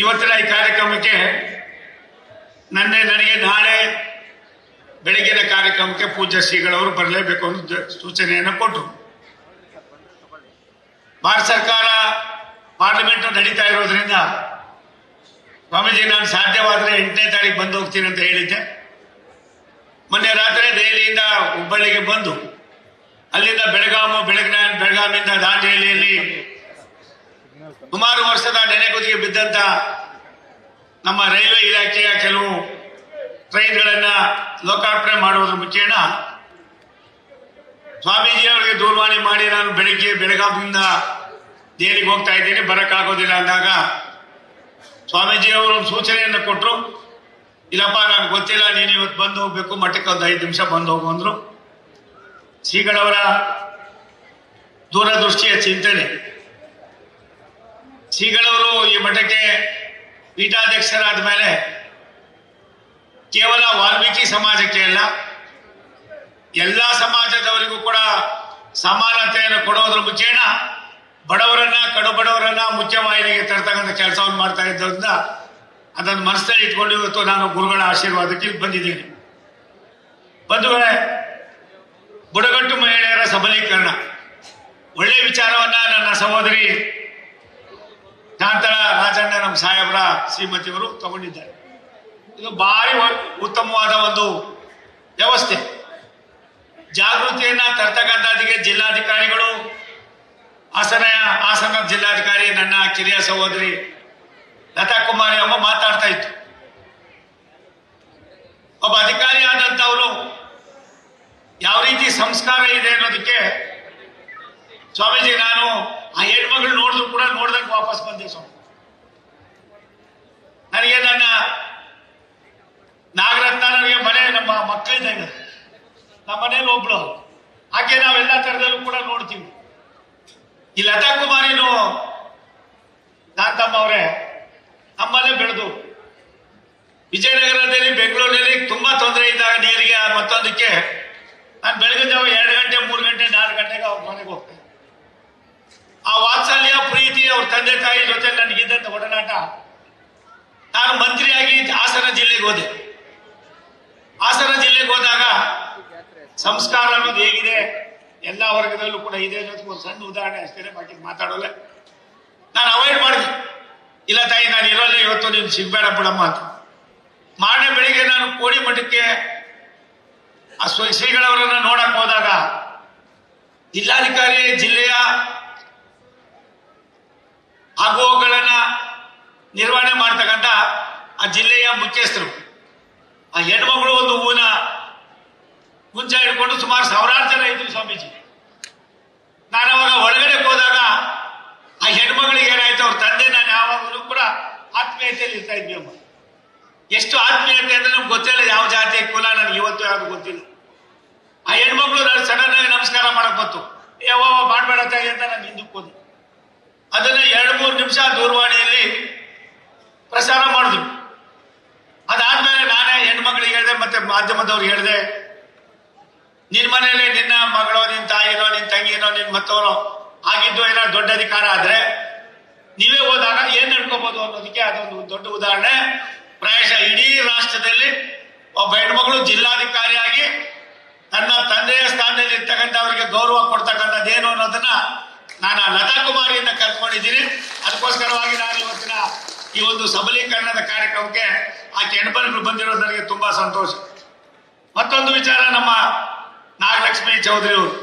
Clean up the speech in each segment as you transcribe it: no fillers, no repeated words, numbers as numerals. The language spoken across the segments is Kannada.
ಇವತ್ತಿನ ಈ ಕಾರ್ಯಕ್ರಮಕ್ಕೆ ನನಗೆ ನಾಳೆ ಬೆಳಗಿನ ಕಾರ್ಯಕ್ರಮಕ್ಕೆ ಪೂಜ್ಯ ಶ್ರೀಗಳವರು ಬರಲೇಬೇಕು ಅಂತ ಸೂಚನೆಯನ್ನು ಕೊಟ್ಟರು. ಭಾರತ ಸರ್ಕಾರ ಪಾರ್ಲಿಮೆಂಟ್ ನಡೀತಾ ಇರೋದ್ರಿಂದ ಸ್ವಾಮೀಜಿ ನಾನು ಸಾಧ್ಯವಾದರೆ 8ನೇ ತಾರೀಕು ಬಂದು ಹೋಗ್ತೀನಿ ಅಂತ ಹೇಳಿದ್ದೆ. ಮೊನ್ನೆ ರಾತ್ರಿ ದೆಹಲಿಯಿಂದ ಹುಬ್ಬಳ್ಳಿಗೆ ಬಂದು ಅಲ್ಲಿಂದ ಬೆಳಗಾವಿಯಿಂದ ದಾಂಡೇಲಿಯಲ್ಲಿ ಸುಮಾರು ವರ್ಷದ ನೆನೆಗುದಿಗೆ ಬಿದ್ದಂತ ನಮ್ಮ ರೈಲ್ವೆ ಇಲಾಖೆಯ ಕೆಲವು ಟ್ರೈನ್ಗಳನ್ನ ಲೋಕಾರ್ಪಣೆ ಮಾಡುವುದರ ಮುಖೇನ ಸ್ವಾಮೀಜಿಯವರಿಗೆ ದೂರವಾಣಿ ಮಾಡಿ ನಾನು ಬೆಳಿಗ್ಗೆ ಬೆಳಗಾವಿಯಿಂದ ದೆಹಲಿಗೆ ಹೋಗ್ತಾ ಇದ್ದೀನಿ, ಬರಕ್ಕಾಗೋದಿಲ್ಲ ಅಂದಾಗ ಸ್ವಾಮೀಜಿಯವರು ಸೂಚನೆಯನ್ನು ಕೊಟ್ಟರು. ಇಲ್ಲಪ್ಪ ನನಗೆ ಗೊತ್ತಿಲ್ಲ, ನೀನು ಇವತ್ತು ಬಂದು ಹೋಗ್ಬೇಕು, ಮಠಕ್ಕೆ ಒಂದು 5 ನಿಮಿಷ ಬಂದು ಹೋಗು ಅಂದ್ರು. ಶ್ರೀಗಳವರ ದೂರದೃಷ್ಟಿಯ ಚಿಂತನೆ, ಶ್ರೀಗಳವರು ಈ ಮಠಕ್ಕೆ ಪೀಠಾಧ್ಯಕ್ಷರಾದ ಮೇಲೆ ಕೇವಲ ವಾಲ್ಮೀಕಿ ಸಮಾಜಕ್ಕೆ ಅಲ್ಲ, ಎಲ್ಲ ಸಮಾಜದವರಿಗೂ ಕೂಡ ಸಮಾನತೆಯನ್ನು ಕೊಡೋದ್ರ ಮುಖೇನ ಬಡವರನ್ನ ಕಡುಬಡವರನ್ನ ಮುಖ್ಯವಾಹಿನಿಗೆ ತರ್ತಕ್ಕಂಥ ಕೆಲಸವನ್ನು ಮಾಡ್ತಾ ಇದ್ದರಿಂದ ಅದನ್ನು ಮನಸ್ಸಲ್ಲಿ ಇಟ್ಕೊಂಡು ಇವತ್ತು ನಾನು ಗುರುಗಳ ಆಶೀರ್ವಾದಕ್ಕೆ ಬಂದಿದ್ದೇನೆ. ಬಂಧುಗಳೇ, ಬುಡಕಟ್ಟು ಮಹಿಳೆಯರ ಸಬಲೀಕರಣ ಒಳ್ಳೆಯ ವಿಚಾರವನ್ನ ನನ್ನ ಸಹೋದರಿ ಶಾಂತಳ ರಾಜಣ್ಣ ನಮ್ಮ ಸಾಹೇಬರ ಶ್ರೀಮತಿಯವರು ತಗೊಂಡಿದ್ದಾರೆ. ಇದು ಭಾರಿ ಉತ್ತಮವಾದ ಒಂದು ವ್ಯವಸ್ಥೆ. ಜಾಗೃತಿಯನ್ನ ತರ್ತಕ್ಕಂಥದ್ದಿಗೆ ಜಿಲ್ಲಾಧಿಕಾರಿಗಳು, ಹಾಸನ ಜಿಲ್ಲಾಧಿಕಾರಿ ನನ್ನ ಕಿರಿಯ ಸಹೋದರಿ ಲತಾ ಕುಮಾರಿ ಅಮ್ಮ ಮಾತಾಡ್ತಾ ಇತ್ತು. ಒಬ್ಬ ಅಧಿಕಾರಿ ಆದಂತವರು ಯಾವ ರೀತಿ ಸಂಸ್ಕಾರ ಇದೆ ಅನ್ನೋದಕ್ಕೆ ಸ್ವಾಮೀಜಿ ನಾನು ಆ ಹೆಣ್ಮಗಳು ನೋಡಿದ್ರು ಕೂಡ ನೋಡ್ದಂಗೆ ವಾಪಸ್ ಬಂದೆ ಸ್ವಾಮಿ. ನನಗೆ ನನ್ನ ನಾಗರತ್ನ ನನಗೆ ಮನೆ ನಮ್ಮ ಮಕ್ಕಳಿದ್ದಂಗೆ, ನಮ್ಮ ಮನೇಲಿ ಒಬ್ಳು ಆಕೆ ನಾವೆಲ್ಲ ತರದಲ್ಲೂ ಕೂಡ ನೋಡ್ತೀವಿ. ಈ ಲತಾ ಕುಮಾರಿನು ತಮ್ಮವ್ರೆ ನಮ್ಮಲ್ಲೇ ಬೆಳೆದು ವಿಜಯನಗರದಲ್ಲಿ ಬೆಂಗಳೂರಿನಲ್ಲಿ ತುಂಬಾ ತೊಂದರೆ ಇದ್ದಾಗ ನೀರಿಗೆ ಮತ್ತೊಂದಕ್ಕೆ ನಾನು ಬೆಳಗಿನ ಜಾವ 2 ಗಂಟೆ 3 ಗಂಟೆ 4 ಗಂಟೆಗೆ ಅವ್ರ ಮನೆಗೆ ಹೋಗ್ತೇನೆ. ಆ ವಾತ್ಸಲ್ಯ ಪ್ರೀತಿ ಅವ್ರ ತಂದೆ ತಾಯಿ ಜೊತೆ ನನಗಿದ್ದಂತ ಒಡನಾಟ. ನಾನು ಮಂತ್ರಿಯಾಗಿ ಹಾಸನ ಜಿಲ್ಲೆಗೆ ಹೋದೆ. ಹಾಸನ ಜಿಲ್ಲೆಗೆ ಹೋದಾಗ ಸಂಸ್ಕಾರ ಅನ್ನೋದು ಹೇಗಿದೆ ಎಲ್ಲ ವರ್ಗದಲ್ಲೂ ಕೂಡ ಇದೆ ಅನ್ನೋದಕ್ಕೆ ಒಂದು ಸಣ್ಣ ಉದಾಹರಣೆ ಅಷ್ಟೇ, ಬಾಕಿ ಮಾತಾಡೋಲ್ಲ. ನಾನು ಅವಾಯ್ಡ್ ಮಾಡಿದೆ. ಇಲ್ಲ ತಾಯಿ ನಾನು ಇರೋಲ್ಲ, ಇವತ್ತು ನೀನು ಸಿಗ್ಬೇಡ ಬಿಡಮ್ಮ ಅಂತ. ಮಾರನೇ ಬೆಳಿಗ್ಗೆ ನಾನು ಕೋಡಿ ಮಠಕ್ಕೆ ಆ ಶ್ರೀಗಳವರನ್ನ ನೋಡಕ್ ಹೋದಾಗ ಜಿಲ್ಲಾಧಿಕಾರಿ ಜಿಲ್ಲೆಯ ಆಗುವಗಳನ್ನ ನಿರ್ವಹಣೆ ಮಾಡ್ತಕ್ಕಂಥ ಆ ಜಿಲ್ಲೆಯ ಮುಖ್ಯಸ್ಥರು, ಆ ಹೆಣ್ಮಗಳು ಒಂದು ಹೂವಿನ ಗುಂಚ ಹಿಡ್ಕೊಂಡು ಸುಮಾರು 1000 ಜನ ಇದ್ರು ಸ್ವಾಮೀಜಿ. ನಾನು ಅವಾಗ ಒಳಗಡೆ ಹೋದಾಗ ಆ ಹೆಣ್ಮಗಳಿಗೆ ಏನಾಯ್ತು, ಅವ್ರ ತಂದೆ ನಾನು ಯಾವಾಗಲೂ ಕೂಡ ಆತ್ಮೀಯತೆಯಲ್ಲಿ ಇರ್ತಾ ಇದ್ವಿ ಅಮ್ಮ. ಎಷ್ಟು ಆತ್ಮೀಯತೆ ಅಂದ್ರೆ ನಮ್ಗೆ ಗೊತ್ತಿಲ್ಲ, ಯಾವ ಜಾತಿ ಕುಲ ನನಗೆ ಇವತ್ತು ಯಾವ್ದು ಗೊತ್ತಿಲ್ಲ. ಆ ಹೆಣ್ಮಕ್ಳು ನಾನು ಸಡನ್ ಆಗಿ ನಮಸ್ಕಾರ ಮಾಡಕ್ ಬಂತು. ಯಾವ ಮಾಡ್ಬೇಡ ತಾಯಿ ಅಂತ ನಾನು ಹಿಂದಕ್ಕೆ ಹೋದೆ. ಅದನ್ನ 2-3 ನಿಮಿಷ ದೂರವಾಣಿಯಲ್ಲಿ ಪ್ರಸಾರ ಮಾಡಿದ್ರು. ಅದಾದ್ಮೇಲೆ ನಾನೇ ಹೆಣ್ಮಕ್ಳಿಗೆ ಹೇಳಿದೆ, ಮತ್ತೆ ಮಾಧ್ಯಮದವ್ರಿಗೆ ಹೇಳಿದೆ, ನಿನ್ ಮನೇಲಿ ನಿನ್ನ ಮಗಳೋ ನಿನ್ ತಾಯಿನೋ ನಿನ್ ತಂಗಿನೋ ನಿನ್ ಮತ್ತವರೋ ಆಗಿದ್ದು ಏನೋ ದೊಡ್ಡ ಅಧಿಕಾರ ಆದ್ರೆ ನೀವೇ ಹೋದಾಗ ಏನ್ ನಡ್ಕೋಬಹುದು ಅನ್ನೋದಕ್ಕೆ ಅದೊಂದು ದೊಡ್ಡ ಉದಾಹರಣೆ. ಪ್ರಾಯಶಃ ಇಡೀ ರಾಷ್ಟ್ರದಲ್ಲಿ ಒಬ್ಬ ಹೆಣ್ಮಗಳು ಜಿಲ್ಲಾಧಿಕಾರಿಯಾಗಿ ತನ್ನ ತಂದೆಯ ಸ್ಥಾನದಲ್ಲಿ ಇರ್ತಕ್ಕಂಥವ್ರಿಗೆ ಗೌರವ ಕೊಡ್ತಕ್ಕಂಥದ್ದೇನು ಅನ್ನೋದನ್ನ ನಾನು ಲತಾ ಕುಮಾರಿಯಿಂದ ಕಲ್ತ್ಕೊಂಡಿದ್ದೀನಿ. ಅದಕ್ಕೋಸ್ಕರವಾಗಿ ನಾನು ಇವತ್ತಿನ ಈ ಒಂದು ಸಬಲೀಕರಣದ ಕಾರ್ಯಕ್ರಮಕ್ಕೆ ಆಕೆ ಹೆಣ್ಮಗಳು ಬಂದಿರೋದು ನನಗೆ ತುಂಬಾ ಸಂತೋಷ. ಮತ್ತೊಂದು ವಿಚಾರ, ನಮ್ಮ ನಾಗಲಕ್ಷ್ಮಿ ಚೌಧರಿ ಅವರು,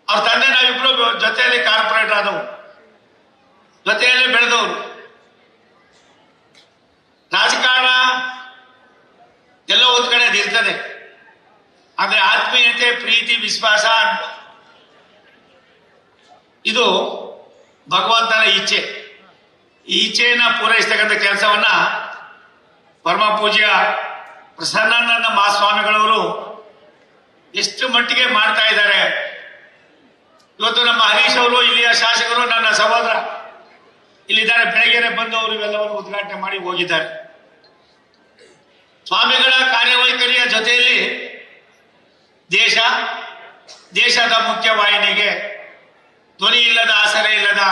ಅವ್ರ ತಂದೆ ನಾವಿಬ್ರು ಜೊತೆಯಲ್ಲಿ ಕಾರ್ಪೊರೇಟರ್ ಆದವು, ಜೊತೆಯಲ್ಲಿ ಬೆಳೆದವರು. ರಾಜಕಾರಣ ಎಲ್ಲೋ ಒಂದ್ ಕಡೆ ಅದು ಇರ್ತದೆ, ಆದ್ರೆ ಆತ್ಮೀಯತೆ ಪ್ರೀತಿ ವಿಶ್ವಾಸ ಇದು ಭಗವಂತನ ಇಚ್ಛೆ. ಈ ಇಚ್ಛೆಯನ್ನ ಪೂರೈಸತಕ್ಕಂಥ ಕೆಲಸವನ್ನ ಪರಮ ಪೂಜ್ಯ ಪ್ರಸನ್ನಾನಂದ ಮಹಾಸ್ವಾಮಿಗಳವರು ಎಷ್ಟು ಮಟ್ಟಿಗೆ ಮಾಡ್ತಾ ಇದ್ದಾರೆ. ಇವತ್ತು ನಮ್ಮ ಹರೀಶ್ ಅವರು, ಇಲ್ಲಿಯ ಶಾಸಕರು, ನನ್ನ ಸಹೋದರ ಇಲ್ಲಿದ್ದಾರೆ, ಬೆಳಗ್ಗೆ ಬಂದವರು ಇವೆಲ್ಲವನ್ನು ಉದ್ಘಾಟನೆ ಮಾಡಿ ಹೋಗಿದ್ದಾರೆ. ಸ್ವಾಮಿಗಳ ಕಾರ್ಯವೈಖರಿಯ ಜೊತೆಯಲ್ಲಿ ದೇಶದ ಮುಖ್ಯವಾಹಿನಿಗೆ ಧ್ವನಿ ಇಲ್ಲದ, ಆಸರೆ ಇಲ್ಲದ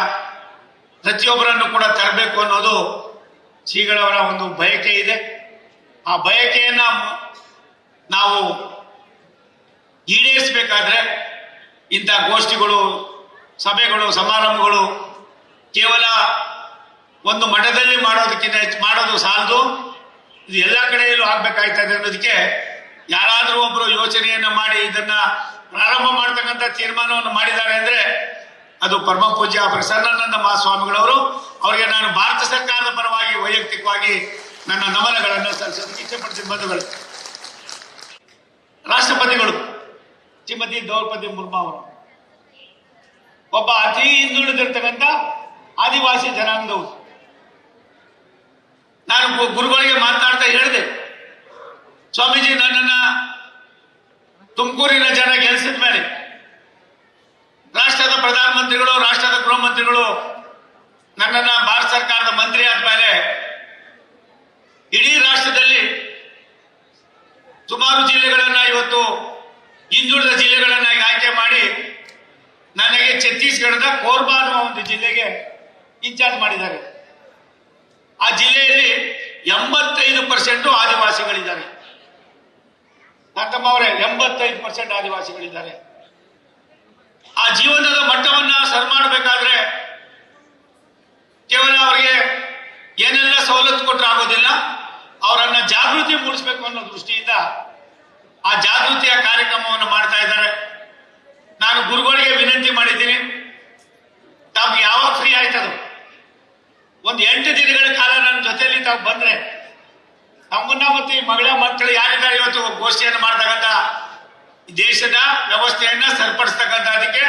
ಪ್ರತಿಯೊಬ್ಬರನ್ನು ಕೂಡ ತರಬೇಕು ಅನ್ನೋದು ಶ್ರೀಗಳವರ ಒಂದು ಬಯಕೆ ಇದೆ. ಆ ಬಯಕೆಯನ್ನ ನಾವು ಈಡೇರಿಸಬೇಕಾದ್ರೆ ಇಂಥ ಗೋಷ್ಠಿಗಳು, ಸಭೆಗಳು, ಸಮಾರಂಭಗಳು ಕೇವಲ ಒಂದು ಮಠದಲ್ಲಿ ಮಾಡೋದಕ್ಕಿಂತ ಹೆಚ್ಚು ಮಾಡೋದು ಸಾಲದು. ಇದು ಎಲ್ಲ ಕಡೆಯಲ್ಲೂ ಆಗ್ಬೇಕಾಯ್ತದೆ ಅನ್ನೋದಕ್ಕೆ ಯಾರಾದರೂ ಒಬ್ಬರು ಯೋಚನೆಯನ್ನ ಮಾಡಿ ಇದನ್ನ ಪ್ರಾರಂಭ ಮಾಡ್ತಕ್ಕಂಥ ತೀರ್ಮಾನವನ್ನು ಮಾಡಿದ್ದಾರೆ ಅಂದ್ರೆ ಅದು ಪರಮ ಪೂಜ್ಯ ಪ್ರಸನ್ನಾನಂದ ಮಹಾಸ್ವಾಮಿಗಳವರು. ಅವರಿಗೆ ನಾನು ಭಾರತ ಸರ್ಕಾರದ ಪರವಾಗಿ ವೈಯಕ್ತಿಕವಾಗಿ ನನ್ನ ನಮನಗಳನ್ನು ಸಲ್ಲಿಸೋದಕ್ಕೆ ಇಚ್ಛೆಪಡ್ತೀನಿ. ಬಂಧುಗಳು, ರಾಷ್ಟ್ರಪತಿಗಳು ಶ್ರೀಮತಿ ದ್ರೌಪದಿ ಮುರ್ಮು ಅವರು ಒಬ್ಬ ಅತಿ ಹಿಂದುಳಿದಿರ್ತಕ್ಕಂಥ ಆದಿವಾಸಿ ಜನಾಂಗದವರು. ನಾನು ಗುರುಗಳಿಗೆ ಮಾತನಾಡ್ತಾ ಹೇಳಿದೆ, ಸ್ವಾಮೀಜಿ ನನ್ನನ್ನ ತುಮಕೂರಿನ ಜನ ಗೆಲ್ಲಿಸಿದ ಮೇಲೆ ರಾಷ್ಟ್ರದ ಪ್ರಧಾನಮಂತ್ರಿಗಳು, ರಾಷ್ಟ್ರದ ಗೃಹ ಮಂತ್ರಿಗಳು ನನ್ನನ್ನ ಭಾರತ ಸರ್ಕಾರದ ಮಂತ್ರಿ ಆದ್ಮೇಲೆ ಇಡೀ ರಾಷ್ಟ್ರದಲ್ಲಿ ಸುಮಾರು ಜಿಲ್ಲೆಗಳನ್ನ ಇವತ್ತು ಹಿಂದುಳಿದ ಜಿಲ್ಲೆಗಳನ್ನಾಗಿ ಆಯ್ಕೆ ಮಾಡಿ ನನಗೆ ಛತ್ತೀಸ್ಗಢದ ಕೋರ್ಬಾ ಅನ್ನುವ ಒಂದು ಜಿಲ್ಲೆಗೆ ಇನ್ಚಾರ್ಜ್ ಮಾಡಿದ್ದಾರೆ. ಆ ಜಿಲ್ಲೆಯಲ್ಲಿ 85% ಆದಿವಾಸಿಗಳಿದ್ದಾರೆ. ನಮ್ಮವರೇ 85% ಆದಿವಾಸಿಗಳಿದ್ದಾರೆ. ಆ ಜೀವನದ ಮಟ್ಟವನ್ನ ಸರಿ ಮಾಡಬೇಕಾದ್ರೆ ಕೇವಲ ಅವರಿಗೆ ಏನೆಲ್ಲ ಸವಲತ್ತು ಕೊಟ್ಟರೆ ಆಗೋದಿಲ್ಲ, ಅವರನ್ನ ಜಾಗೃತಿ ಮೂಡಿಸಬೇಕು ಅನ್ನೋ ದೃಷ್ಟಿಯಿಂದ ಆ ಜಾಗೃತಿಯ ಕಾರ್ಯಕ್ರಮವನ್ನು ಮಾಡ್ತಾ ಇದ್ದಾರೆ. ನಾನು ಗುರುಗಳಿಗೆ ವಿನಂತಿ ಮಾಡಿದ್ದೀನಿ, ತಾವು ಯಾವಾಗ ಫ್ರೀ ಆಯ್ತದು ಒಂದು 8 ದಿನಗಳ ಕಾಲ ನನ್ನ ಜೊತೆಯಲ್ಲಿ ತಾವು ಬಂದ್ರೆ ತಮ್ಮನ್ನ ಮತ್ತು ಈ ಮಗಳ ಮಕ್ಕಳು ಯಾರಿದ್ದಾರೆ ಇವತ್ತು ಗೋಷ್ಠಿಯನ್ನು ಮಾಡ್ತಕ್ಕಂಥ ದೇಶದ ವ್ಯವಸ್ಥೆಯನ್ನ ಸರಿಪಡಿಸ್ತಕ್ಕಂಥ, ಅದಕ್ಕೆ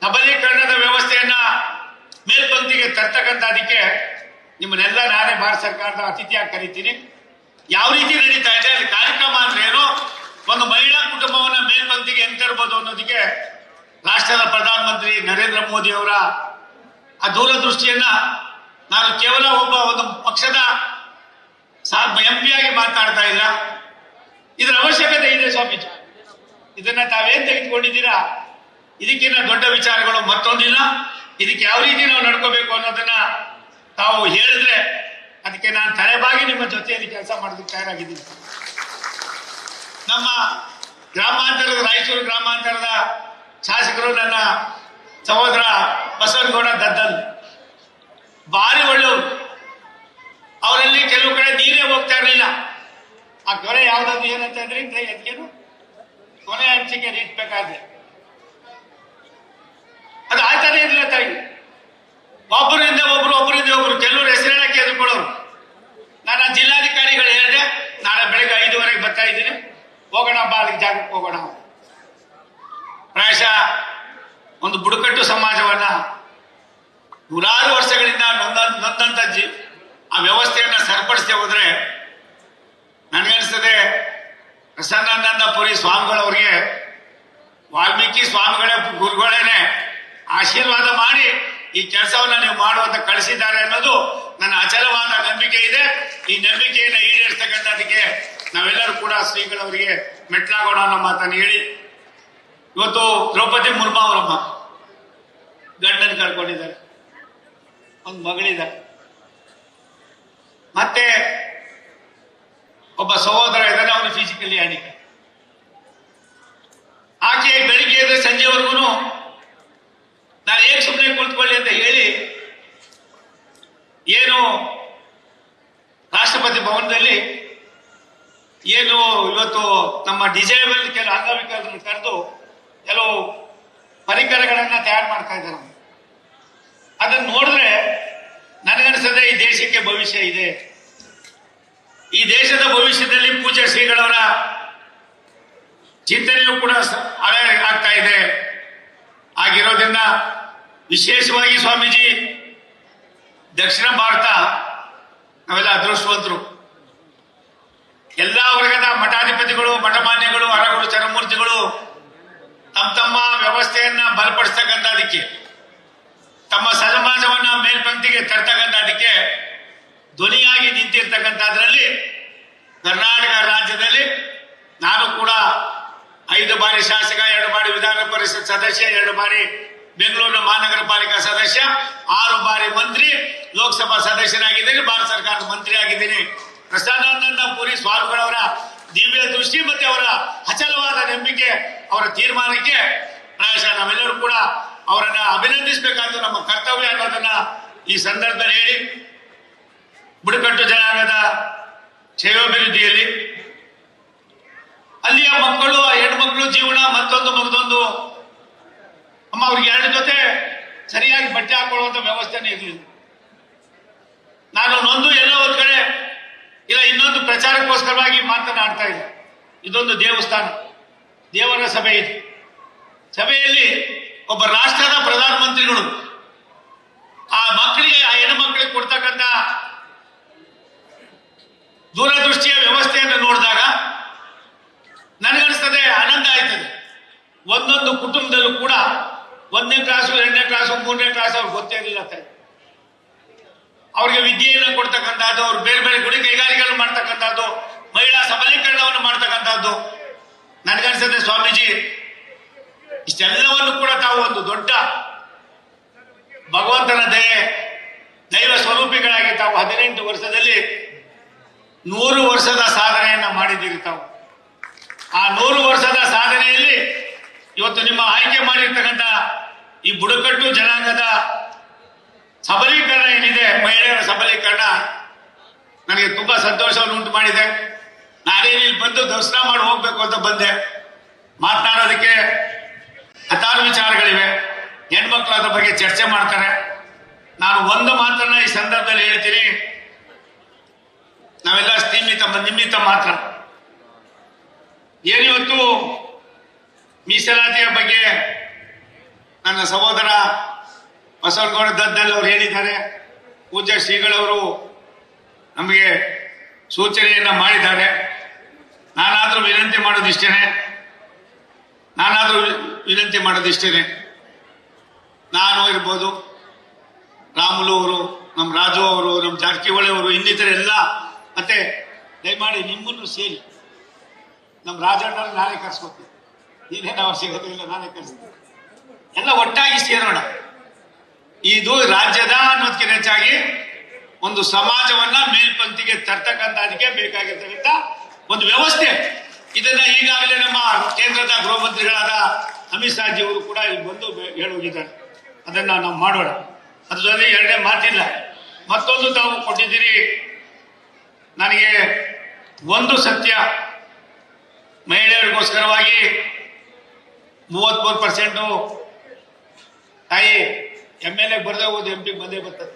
ಸಬಲೀಕರಣದ ವ್ಯವಸ್ಥೆಯನ್ನ ಮೇಲ್ಪಂಕ್ತಿಗೆ ತರ್ತಕ್ಕಂಥ, ಅದಕ್ಕೆ ನಿಮ್ಮನ್ನೆಲ್ಲ ನಾನೇ ಭಾರತ ಸರ್ಕಾರದ ಅತಿಥಿಯಾಗಿ ಕರಿತೀನಿ. ಯಾವ ರೀತಿ ನಡೀತಾ ಇದೆ ಅಲ್ಲಿ ಕಾರ್ಯಕ್ರಮ ಅಂದ್ರೆ ಏನು, ಒಂದು ಮಹಿಳಾ ಕುಟುಂಬವನ್ನ ಮೇಲ್ಪಂಕ್ತಿಗೆ ಹೆಂಗ್ ತರಬಹುದು ಅನ್ನೋದಕ್ಕೆ ರಾಷ್ಟ್ರದ ಪ್ರಧಾನಮಂತ್ರಿ ನರೇಂದ್ರ ಮೋದಿ ಅವರ ಆ ದೂರದೃಷ್ಟಿಯನ್ನ ನಾನು ಕೇವಲ ಒಂದು ಪಕ್ಷದ MP ಆಗಿ ಮಾತನಾಡ್ತಾ ಇಲ್ಲ. ಇದರ ಅವಶ್ಯಕತೆ ಇದೆ ಸ್ವಾಮೀಜಿ. ಇದನ್ನ ತಾವೇನ್ ತೆಗೆದುಕೊಂಡಿದ್ದೀರಾ, ಇದಕ್ಕಿಂತ ದೊಡ್ಡ ವಿಚಾರಗಳು ಮತ್ತೊಂದಿಲ್ಲ. ಇದಕ್ಕೆ ಯಾವ ರೀತಿ ನಾವು ನಡ್ಕೋಬೇಕು ಅನ್ನೋದನ್ನ ತಾವು ಹೇಳಿದ್ರೆ ಅದಕ್ಕೆ ನಾನು ತಲೆಬಾಗಿ ನಿಮ್ಮ ಜೊತೆಯಲ್ಲಿ ಕೆಲಸ ಮಾಡೋದಕ್ಕೆ ತಯಾರಾಗಿದ್ದೀನಿ. ನಮ್ಮ ಗ್ರಾಮಾಂತರದ ರಾಯಚೂರು ಗ್ರಾಮಾಂತರದ ಶಾಸಕರು ನನ್ನ ಸಹೋದರ ಬಸವನಗೌಡ ದದ್ದಲ್ ಭಾರಿ ಒಳ್ಳೆಯವರು. ಅವರಲ್ಲಿ ಕೆಲವು ಕಡೆ ನೀರೇ ಹೋಗ್ತಾ ಇರಲಿಲ್ಲ. ಆ ಕೊನೆ ಯಾವ್ದಾದ್ರು ಏನಂತಂದ್ರೆ ಎದ್ಗೇನು ಕೊನೆ ಹಂಚಿಕೆ ನೀಡ್ಬೇಕಾದ್ರೆ ಅದು ಆಯ್ತಾನೆ ಇರಲಿಲ್ಲ ತಾಯಿ. ಒಬ್ಬರಿಂದ ಒಬ್ರು ಕೆಲವರು ಹೆಸರೇಳಕ್ಕೆ ಎದುರ್ಕೊಳ್ಳೋರು. ನಾನು ಆ ಜಿಲ್ಲಾಧಿಕಾರಿಗಳು ಹೇಳಿದೆ, ನಾಳೆ ಬೆಳಗ್ಗೆ 5:15 ಬರ್ತಾ ಇದ್ದೀನಿ, ಹೋಗೋಣ ಬಾ ಅದಕ್ಕೆ ಜಾಗಕ್ಕೆ ಹೋಗೋಣ. ಪ್ರಾಯಶಃ ಒಂದು ಬುಡಕಟ್ಟು ಸಮಾಜವನ್ನ ನೂರಾರು ವರ್ಷಗಳಿಂದ ನೊಂದಂತ ಆ ವ್ಯವಸ್ಥೆಯನ್ನ ಸರಿಪಡಿಸದೆ ಹೋದ್ರೆ ನನಗನ್ಸ್ತದೆ ಪ್ರಸನ್ನಾನಂದ ಪುರಿ ಸ್ವಾಮಿಗಳವರಿಗೆ ವಾಲ್ಮೀಕಿ ಸ್ವಾಮಿಗಳೇ ಗುರುಗಳೇನೆ ಆಶೀರ್ವಾದ ಮಾಡಿ ಈ ಕೆಲಸವನ್ನ ನೀವು ಮಾಡುವಂತ ಕಳಿಸಿದ್ದಾರೆ ಅನ್ನೋದು ನನ್ನ ಅಚಲವಾದ ನಂಬಿಕೆ ಇದೆ. ಈ ನಂಬಿಕೆಯನ್ನು ಈಡೇರಿಸ್ತಕ್ಕಂಥದಕ್ಕೆ ನಾವೆಲ್ಲರೂ ಕೂಡ ಶ್ರೀಗಳವರಿಗೆ ಮೆಟ್ಲಾಗೋಣ ಅನ್ನೋ ಮಾತನ್ನು ಹೇಳಿ, ಇವತ್ತು ದ್ರೌಪದಿ ಮುರ್ಮು ಅವರಮ್ಮ ಗಂಡನ ಕಳ್ಕೊಂಡಿದ್ದಾರೆ, ಒಂದು ಮಗಳಿದ್ದಾರೆ, ಮತ್ತೆ ಒಬ್ಬ ಸಹೋದರ ಇದ್ದಾನೆ, ಅವನು ಫಿಸಿಕಲಿ ಹ್ಯಾಂಡಿಕ್ಯಾಪ್. ಆಕೆ ಬೆಳಿಗ್ಗೆ ಎದ್ರೆ ಸಂಜೆವರೆಗೂ ನಾನು ಹೇಗೆ ಸುಮ್ಮನೆ ಕುಳಿತುಕೊಳ್ಳಿ ಅಂತ ಹೇಳಿ ಏನು ರಾಷ್ಟ್ರಪತಿ ಭವನದಲ್ಲಿ ಏನು ಇವತ್ತು ನಮ್ಮ ಡಿಸೇಬಲ್ ಕೆಲವು ಅಂಗವಿಕಲರನ್ನು ಕರೆದು ಕೆಲವು ಪರಿಕರಗಳನ್ನ ತಯಾರು ಮಾಡ್ತಾ ಇದ್ದಾರೆ. ಅದನ್ನು ನೋಡಿದ್ರೆ ನನಗನ್ಸದೆ ಈ ದೇಶಕ್ಕೆ ಭವಿಷ್ಯ ಇದೆ. ಈ ದೇಶದ ಭವಿಷ್ಯದಲ್ಲಿ ಪೂಜ್ಯ ಶ್ರೀಗಳವರ ಚಿಂತನೆಯೂ ಕೂಡ ಹಳೆ ಆಗ್ತಾ ಇದೆ. ಆಗಿರೋದ್ರಿಂದ ವಿಶೇಷವಾಗಿ ಸ್ವಾಮೀಜಿ ದಕ್ಷಿಣ ಭಾರತ ನಾವೆಲ್ಲ ಅದೃಷ್ಟವಂತರು. ಎಲ್ಲಾ ವರ್ಗದ ಮಠಾಧಿಪತಿಗಳು, ಮಠಮಾನ್ಯಗಳು, ಹರಗುರು ಚರಮೂರ್ತಿಗಳು ತಮ್ಮ ವ್ಯವಸ್ಥೆಯನ್ನ ಬಲಪಡಿಸ್ತಕ್ಕಂಥದಕ್ಕೆ, ತಮ್ಮ ಸಮಾಜವನ್ನ ಮೇಲ್ಪಂಕ್ತಿಗೆ ತರ್ತಕ್ಕಂಥದಕ್ಕೆ ಧ್ವನಿಯಾಗಿ ನಿಂತಿರ್ತಕ್ಕಂಥದ್ರಲ್ಲಿ ಕರ್ನಾಟಕ ರಾಜ್ಯದಲ್ಲಿ ನಾನು ಕೂಡ 5 ಬಾರಿ ಶಾಸಕ, 2 ಬಾರಿ ವಿಧಾನ ಪರಿಷತ್ ಸದಸ್ಯ, 2 ಬಾರಿ ಬೆಂಗಳೂರಿನ ಮಹಾನಗರ ಪಾಲಿಕಾ ಸದಸ್ಯ, 6 ಬಾರಿ ಮಂತ್ರಿ, ಲೋಕಸಭಾ ಸದಸ್ಯನಾಗಿದ್ದೀನಿ, ಭಾರತ ಸರ್ಕಾರದ ಮಂತ್ರಿ ಆಗಿದ್ದೀನಿ. ಪ್ರಸನ್ನಾನಂದ ಪುರಿ ಸ್ವಾಮಿಗಳವರ ದಿವ್ಯ ದೃಷ್ಟಿ ಮತ್ತೆ ಅವರ ಅಚಲವಾದ ನಂಬಿಕೆ, ಅವರ ತೀರ್ಮಾನಕ್ಕೆ ಪ್ರಾಯಶಃ ನಾವೆಲ್ಲರೂ ಕೂಡ ಅವರನ್ನ ಅಭಿನಂದಿಸಬೇಕಾದ ನಮ್ಮ ಕರ್ತವ್ಯ ಅನ್ನೋದನ್ನ ಈ ಸಂದರ್ಭದಲ್ಲಿ ಹೇಳಿ, ಬುಡಕಟ್ಟು ಜನಾಂಗದ ಕ್ಷೇಮಾಭಿವೃದ್ಧಿಯಲ್ಲಿ ಅಲ್ಲಿಯ ಮಕ್ಕಳು, ಹೆಣ್ಮಕ್ಳು ಜೀವನ ಮತ್ತೊಂದು ಮಗದೊಂದು, ಅಮ್ಮ ಅವ್ರಿಗೆ 2 ಜೊತೆ ಸರಿಯಾಗಿ ಬಟ್ಟೆ ಹಾಕೊಳ್ಳುವಂತ ವ್ಯವಸ್ಥೆನೇ ಇರಲಿಲ್ಲ. ನಾನು ನೊಂದು ಎಲ್ಲೋ ಒಂದ್ ಕಡೆ ಇಲ್ಲ ಇನ್ನೊಂದು ಪ್ರಚಾರಕ್ಕೋಸ್ಕರವಾಗಿ ಮಾತನಾಡ್ತಾ ಇಲ್ಲ. ಇದೊಂದು ದೇವಸ್ಥಾನ, ದೇವರ ಸಭೆ ಇದೆ. ಸಭೆಯಲ್ಲಿ ಒಬ್ಬ ರಾಷ್ಟ್ರದ ಪ್ರಧಾನಮಂತ್ರಿಗಳು ಆ ಮಕ್ಕಳಿಗೆ, ಆ ಹೆಣ್ಣುಮಕ್ಕಳಿಗೆ ಕೊಡ್ತಕ್ಕಂಥ ದೂರದೃಷ್ಟಿಯ ವ್ಯವಸ್ಥೆಯನ್ನು ನೋಡಿದಾಗ ನನಗನ್ನಿಸ್ತದೆ, ಆನಂದ ಆಯ್ತದೆ. ಒಂದೊಂದು ಕುಟುಂಬದಲ್ಲೂ ಕೂಡ 1ನೇ ಕ್ಲಾಸು, 2ನೇ ಕ್ಲಾಸು, 3ನೇ ಕ್ಲಾಸ್ ಅವ್ರಿಗೆ ಗೊತ್ತೇ ಇರಲಿಲ್ಲ. ಅವ್ರಿಗೆ ವಿದ್ಯೆಯನ್ನು ಕೊಡ್ತಕ್ಕಂಥದ್ದು, ಅವ್ರು ಬೇರೆ ಬೇರೆ ಗುಡಿ ಕೈಗಾರಿಕೆಗಳನ್ನು ಮಾಡ್ತಕ್ಕಂಥದ್ದು, ಮಹಿಳಾ ಸಬಲೀಕರಣವನ್ನು ಮಾಡ್ತಕ್ಕಂಥದ್ದು. ನನಗನ್ಸುತ್ತೆ ಸ್ವಾಮೀಜಿ ಇಷ್ಟೆಲ್ಲವನ್ನು ಕೂಡ ತಾವು ಒಂದು ದೊಡ್ಡ ಭಗವಂತನ ದೈವ ಸ್ವರೂಪಿಗಳಾಗಿ ತಾವು 18 ವರ್ಷದಲ್ಲಿ 100 ವರ್ಷದ ಸಾಧನೆಯನ್ನ ಮಾಡಿದ್ದೀರಿ. ತಾವು ಆ 100 ವರ್ಷದ ಸಾಧನೆಯಲ್ಲಿ ಇವತ್ತು ನಿಮ್ಮ ಆಯ್ಕೆ ಮಾಡಿರ್ತಕ್ಕಂಥ ಈ ಬುಡಕಟ್ಟು ಜನಾಂಗದ ಸಬಲೀಕರಣ ಏನಿದೆ, ಮಹಿಳೆಯರ ಸಬಲೀಕರಣ ನನಗೆ ತುಂಬಾ ಸಂತೋಷವನ್ನು ಉಂಟು ಮಾಡಿದೆ. ನಾನೇನು ಇಲ್ಲಿ ಬಂದು ದರ್ಶನ ಮಾಡಿ ಹೋಗ್ಬೇಕು ಅಂತ ಬಂದೆ. ಮಾತನಾಡೋದಕ್ಕೆ ಹತ್ತಾರು ವಿಚಾರಗಳಿವೆ. ಹೆಣ್ಮಕ್ಳು ಅದ್ರ ಬಗ್ಗೆ ಚರ್ಚೆ ಮಾಡ್ತಾರೆ. ನಾನು ಒಂದು ಮಾತನ್ನ ಈ ಸಂದರ್ಭದಲ್ಲಿ ಹೇಳ್ತೀನಿ, ನಾವೆಲ್ಲ ನಿಮಿತ್ತ ಮಾತ್ರ. ಏನಿವತ್ತು ಮೀಸಲಾತಿಯ ಬಗ್ಗೆ ನನ್ನ ಸಹೋದರ ಬಸವನಗೌಡ ದದ್ದಲ್ ಅವರು ಹೇಳಿದ್ದಾರೆ, ಪೂಜ್ಯ ಶ್ರೀಗಳವರು ನಮಗೆ ಸೂಚನೆಯನ್ನ ಮಾಡಿದ್ದಾರೆ. ನಾನಾದ್ರೂ ವಿನಂತಿ ಮಾಡೋದಿಷ್ಟೇನೆ. ನಾನು ಇರ್ಬೋದು, ರಾಮುಲು ಅವರು, ನಮ್ಮ ರಾಜು ಅವರು, ನಮ್ಮ ಜಾರಕಿಹೊಳಿ ಅವರು, ಇನ್ನಿತರೆಲ್ಲ, ಮತ್ತೆ ದಯಮಾಡಿ ನಿಮ್ಮನ್ನು ಸೇರಿ ನಮ್ಮ ರಾಜಣ್ಣ ನಾನೇ ಕರ್ಸ್ಕೊತೀನಿ. ನೀನೇನು ಅವಶ್ಯಕತೆ ಇಲ್ಲ, ನಾನೇ ಕರ್ಸ್ತೀನಿ. ಎಲ್ಲ ಒಟ್ಟಾಗಿ ಸೇರೋಣ. ಇದು ರಾಜ್ಯದ ಅನ್ನೋದಕ್ಕಿಂತ ಹೆಚ್ಚಾಗಿ ಒಂದು ಸಮಾಜವನ್ನ ಮೇಲ್ಪಂಕ್ತಿಗೆ ತರ್ತಕ್ಕಂಥದಕ್ಕೆ ಬೇಕಾಗಿರ್ತಕ್ಕಂಥ ಒಂದು ವ್ಯವಸ್ಥೆ. ಇದನ್ನ ಈಗಾಗಲೇ ನಮ್ಮ ಕೇಂದ್ರದ ಗೃಹ ಮಂತ್ರಿಗಳಾದ ಅಮಿತ್ ಶಾ ಜಿ ಅವರು ಕೂಡ ಇಲ್ಲಿ ಬಂದು ಹೇಳೋಗಿದ್ದಾರೆ. ಅದನ್ನ ನಾವು ಮಾಡೋಣ. ಅದ್ರ ಜೊತೆ 2ನೇ ಮಾತಿಲ್ಲ. ಮತ್ತೊಂದು ತಾವು ಕೊಟ್ಟಿದ್ದೀರಿ ನನಗೆ ಒಂದು ಸತ್ಯ, ಮಹಿಳೆಯರಿಗೋಸ್ಕರವಾಗಿ 33% ತಾಯಿ MLA ಬರ್ದೇ ಹೋಗೋದು MP ಬಂದೇ ಬರ್ತದೆ.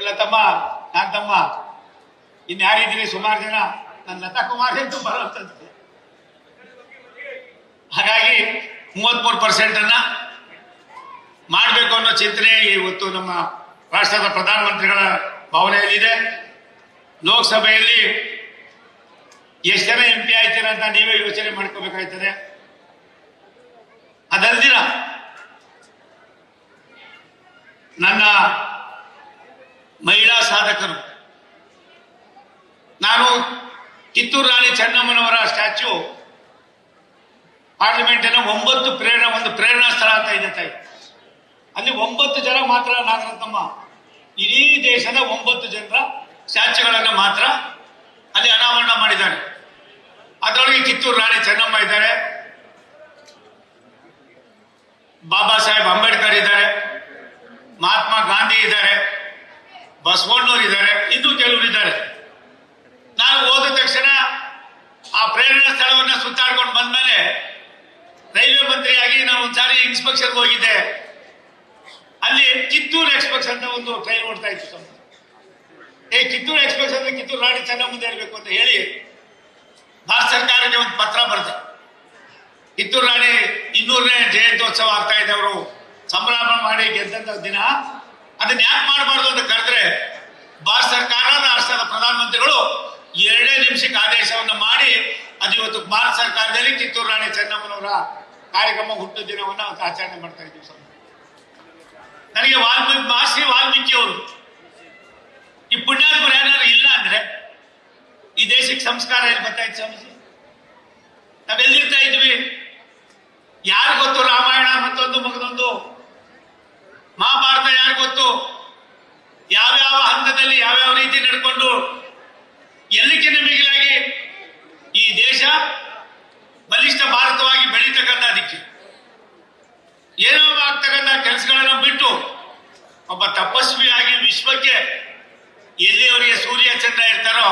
ಲತಮ್ಮ, ಕಾಂತಮ್ಮ, ಇನ್ಯಾರಿದ್ದೀರಿ ಸುಮಾರು ಜನ, ನನ್ನ ಲತಾ ಕುಮಾರ್ ಅಂತೂ ಬರುವಂತದ್ದು. ಹಾಗಾಗಿ 33% ಅನ್ನ ಮಾಡಬೇಕು ಅನ್ನೋ ಚಿಂತನೆ ಇವತ್ತು ನಮ್ಮ ರಾಷ್ಟ್ರದ ಪ್ರಧಾನಮಂತ್ರಿಗಳ ಭಾವನೆಯಲ್ಲಿದೆ. ಲೋಕಸಭೆಯಲ್ಲಿ ಎಷ್ಟು ಜನ MP ಆಯ್ತೀರ ಅಂತ ನೀವೇ ಯೋಚನೆ ಮಾಡ್ಕೋಬೇಕಾಯ್ತದೆ. ಅದಲ್ದಿರ ನನ್ನ ಮಹಿಳಾ ಸಾಧಕರು, ನಾನು ಕಿತ್ತೂರು ರಾಣಿ ಚೆನ್ನಮ್ಮನವರ ಸ್ಟ್ಯಾಚ್ಯೂ ಪಾರ್ಲಿಮೆಂಟಿನ 9 ಒಂದು ಪ್ರೇರಣಾ ಸ್ಥಳ ಅಂತ ಇದೆ ತಾಯಿ. ಅಲ್ಲಿ 9 ಜನ ಮಾತ್ರ ನಾಗರತ್ನಮ್ಮ, ಇಡೀ ದೇಶದ 9 ಜನರ ಸ್ಟ್ಯಾಚ್ಯೂಗಳನ್ನು ಮಾತ್ರ ಅಲ್ಲಿ ಅನಾವರಣ ಮಾಡಿದ್ದಾರೆ. ಅದರೊಳಗೆ ಕಿತ್ತೂರು ರಾಣಿ ಚೆನ್ನಮ್ಮ ಇದ್ದಾರೆ, ಬಾಬಾ ಸಾಹೇಬ್ ಅಂಬೇಡ್ಕರ್ ಇದ್ದಾರೆ, ಮಹಾತ್ಮ ಗಾಂಧಿ ಇದ್ದಾರೆ, ಬಸವಣ್ಣವ್ರು ಇದ್ದಾರೆ, ಇನ್ನೂ ಕೆಲವರು ಇದ್ದಾರೆ. ನಾನು ಹೋದ ತಕ್ಷಣ ಆ ಪ್ರೇರಣಾ ಸ್ಥಳವನ್ನ ಸುತ್ತಾಡ್ಕೊಂಡು ಬಂದ್ಮೇಲೆ ರೈಲ್ವೆ ಮಂತ್ರಿಯಾಗಿ ನಾನು ಒಂದ್ಸಾರಿ ಇನ್ಸ್ಪೆಕ್ಷನ್ ಹೋಗಿದ್ದೆ. ಅಲ್ಲಿ ಕಿತ್ತೂರು ಎಕ್ಸ್ಪ್ರೆಸ್ ಅಂತ ಒಂದು ಟ್ರೈನ್ ಓಡ್ತಾ ಇತ್ತು. ಕಿತ್ತೂರು ಎಕ್ಸ್ಪ್ರೆಸ್ ಅಂದ್ರೆ ಕಿತ್ತೂರು ರಾಣಿ ಚೆನ್ನಮ್ಮಂದೇ ಇರಬೇಕು ಅಂತ ಹೇಳಿ ಭಾರತ ಸರ್ಕಾರಕ್ಕೆ ಒಂದು ಪತ್ರ ಬರೆದೆ. ಕಿತ್ತೂರು ರಾಣಿ 200ನೇ ಜಯಂತ್ಯೋತ್ಸವ ಆಗ್ತಾ ಇದೆ, ಅವರು ಸಂಭ್ರಮ ಮಾಡಿ ಗೆದ್ದಂತ ದಿನ, ಅದನ್ನ ಯಾಕೆ ಮಾಡಬಾರ್ದು ಅಂತ ಕರೆದ್ರೆ ಭಾರತ ಸರ್ಕಾರ, ರಾಷ್ಟ್ರದ ಪ್ರಧಾನಮಂತ್ರಿಗಳು 2 ನಿಮಿಷಕ್ಕೆ ಆದೇಶವನ್ನು ಮಾಡಿ ಅದು ಇವತ್ತು ಭಾರತ ಸರ್ಕಾರದಲ್ಲಿ ಕಿತ್ತೂರು ರಾಣಿ ಚೆನ್ನಮ್ಮನವರ ಕಾರ್ಯಕ್ರಮ ಹುಟ್ಟು ದಿನವನ್ನು ಆಚರಣೆ ಮಾಡ್ತಾ ಇದ್ದೀವಿ. ನನಗೆ ಮಹರ್ಷಿ ವಾಲ್ಮೀಕಿ ಅವರು, ಈ ಪುಣ್ಯಾತ್ಮರು ಏನಾದ್ರು ಇಲ್ಲ ಅಂದ್ರೆ ಈ ದೇಶಕ್ಕೆ ಸಂಸ್ಕಾರ ಎಲ್ಲಿ ಬರ್ತಾ ಇತ್ತು ಸ್ವಾಮೀಜಿ? ನಾವೆಲ್ಲಿರ್ತಾ ಇದ್ವಿ? ಯಾರು ಗೊತ್ತು ರಾಮಾಯಣ ಮತ್ತೊಂದು ಮಗದೊಂದು, ಮಹಾಭಾರತ ಯಾರು ಗೊತ್ತು? ಯಾವ್ಯಾವ ಹಂತದಲ್ಲಿ ಯಾವ್ಯಾವ ರೀತಿ ನಡ್ಕೊಂಡು ಎಲ್ಲಕ್ಕಿಂತ ಮಿಗಿಲಾಗಿ ಈ ದೇಶ ಬಲಿಷ್ಠ ಭಾರತವಾಗಿ ಬೆಳೀತಕ್ಕಂಥ ಅದಕ್ಕೆ ಏನೋ ಆಗ್ತಕ್ಕಂಥ ಕೆಲಸಗಳನ್ನು ಬಿಟ್ಟು ಒಬ್ಬ ತಪಸ್ವಿಯಾಗಿ ವಿಶ್ವಕ್ಕೆ ಎಲ್ಲಿಯವರಿಗೆ ಸೂರ್ಯ ಚಂದ್ರ ಇರ್ತಾರೋ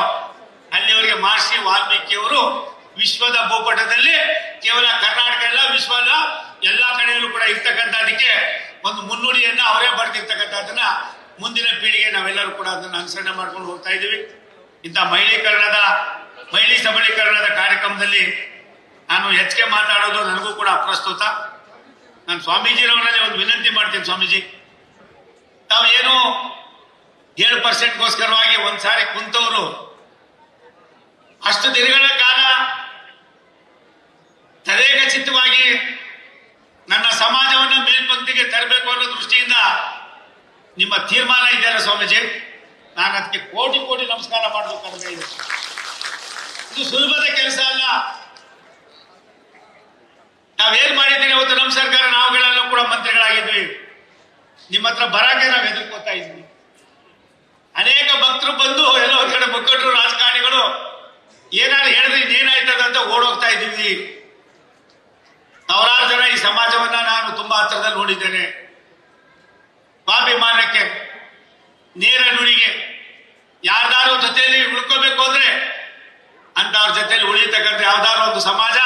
ಅಲ್ಲಿಯವರಿಗೆ ಮಹರ್ಷಿ ವಾಲ್ಮೀಕಿಯವರು ವಿಶ್ವದ ಭೂಪಟದಲ್ಲಿ ಕೇವಲ ಕರ್ನಾಟಕ ಎಲ್ಲ ವಿಶ್ವದ ಎಲ್ಲಾ ಕಡೆಯಲ್ಲೂ ಕೂಡ ಇರ್ತಕ್ಕಂಥದಕ್ಕೆ ಒಂದು ಮುನ್ನುಡಿಯನ್ನ ಅವರೇ ಬರೆದಿರ್ತಕ್ಕಂಥದ್ದನ್ನ ಮುಂದಿನ ಪೀಳಿಗೆ ನಾವೆಲ್ಲರೂ ಕೂಡ ಅದನ್ನ ಅನುಸರಣೆ ಮಾಡ್ಕೊಂಡು ಹೋಗ್ತಾ ಇದ್ದೀವಿ. ಇಂಥ ಮಹಿಳಾ ಸಬಲೀಕರಣದ ಕಾರ್ಯಕ್ರಮದಲ್ಲಿ ನಾನು ಹೆಚ್ಚಿಗೆ ಮಾತಾಡೋದು ನನಗೂ ಕೂಡ ಅಪ್ರಸ್ತುತ. ನಾನು ಸ್ವಾಮೀಜಿರವರಲ್ಲಿ ಒಂದು ವಿನಂತಿ ಮಾಡ್ತೀನಿ. ಸ್ವಾಮೀಜಿ, ತಾವು ಏನು 7%ಗೋಸ್ಕರವಾಗಿ ಒಂದ್ಸಾರಿ ಕುಂತವರು ಅಷ್ಟು ದಿನಗಳ ಕಾಲ ತದೇಕಚಿತ್ತವಾಗಿ ನನ್ನ ಸಮಾಜವನ್ನ ಮೇಲ್ಪಂಕ್ತಿಗೆ ತರಬೇಕು ಅನ್ನೋ ದೃಷ್ಟಿಯಿಂದ ನಿಮ್ಮ ತೀರ್ಮಾನ ಇದೆಯಲ್ಲ ಸ್ವಾಮೀಜಿ, ನಾನು ಅದಕ್ಕೆ ಕೋಟಿ ಕೋಟಿ ನಮಸ್ಕಾರ ಮಾಡಬೇಕಾಗಿದೆ. ಇದು ಸುಲಭದ ಕೆಲಸ ಅಲ್ಲ. ನಾವೇನ್ ಮಾಡಿದ್ದೀವಿ ಅವತ್ತು ನಮ್ಮ ಸರ್ಕಾರ, ನಾವುಗಳೆಲ್ಲ ಕೂಡ ಮಂತ್ರಿಗಳಾಗಿದ್ವಿ. ನಿಮ್ಮ ಹತ್ರ ಬರಾಕೆ ನಾವು ಎದುರ್ಕೋತಾ ಇದ್ವಿ. ಅನೇಕ ಭಕ್ತರು ಬಂದು ಎಲ್ಲ ಒಂದ್ ಕಡೆ ಮುಖಂಡರು ರಾಜಕಾರಣಿಗಳು ಏನಾದ್ರು ಹೇಳಿದ್ರೆ ಇನ್ನೇನಾಯ್ತದ ಅಂತ ಓಡೋಗ್ತಾ ಇದ್ದೀವಿ. ಸಾವಿರಾರು ಜನ ಈ ಸಮಾಜವನ್ನ ನಾನು ತುಂಬಾ ಹತ್ತಿರದಲ್ಲಿ ನೋಡಿದ್ದೇನೆ. ಸ್ವಾಭಿಮಾನಕ್ಕೆ, ನೇರ ನುಡಿಗೆ ಯಾರ್ದಾರು ಜೊತೆಯಲ್ಲಿ ಉಳ್ಕೋಬೇಕು ಅಂದ್ರೆ ಅಂತವ್ರ ಜೊತೆಯಲ್ಲಿ ಉಳಿಯತಕ್ಕಂಥ ಯಾವ್ದಾರು ಒಂದು ಸಮಾಜ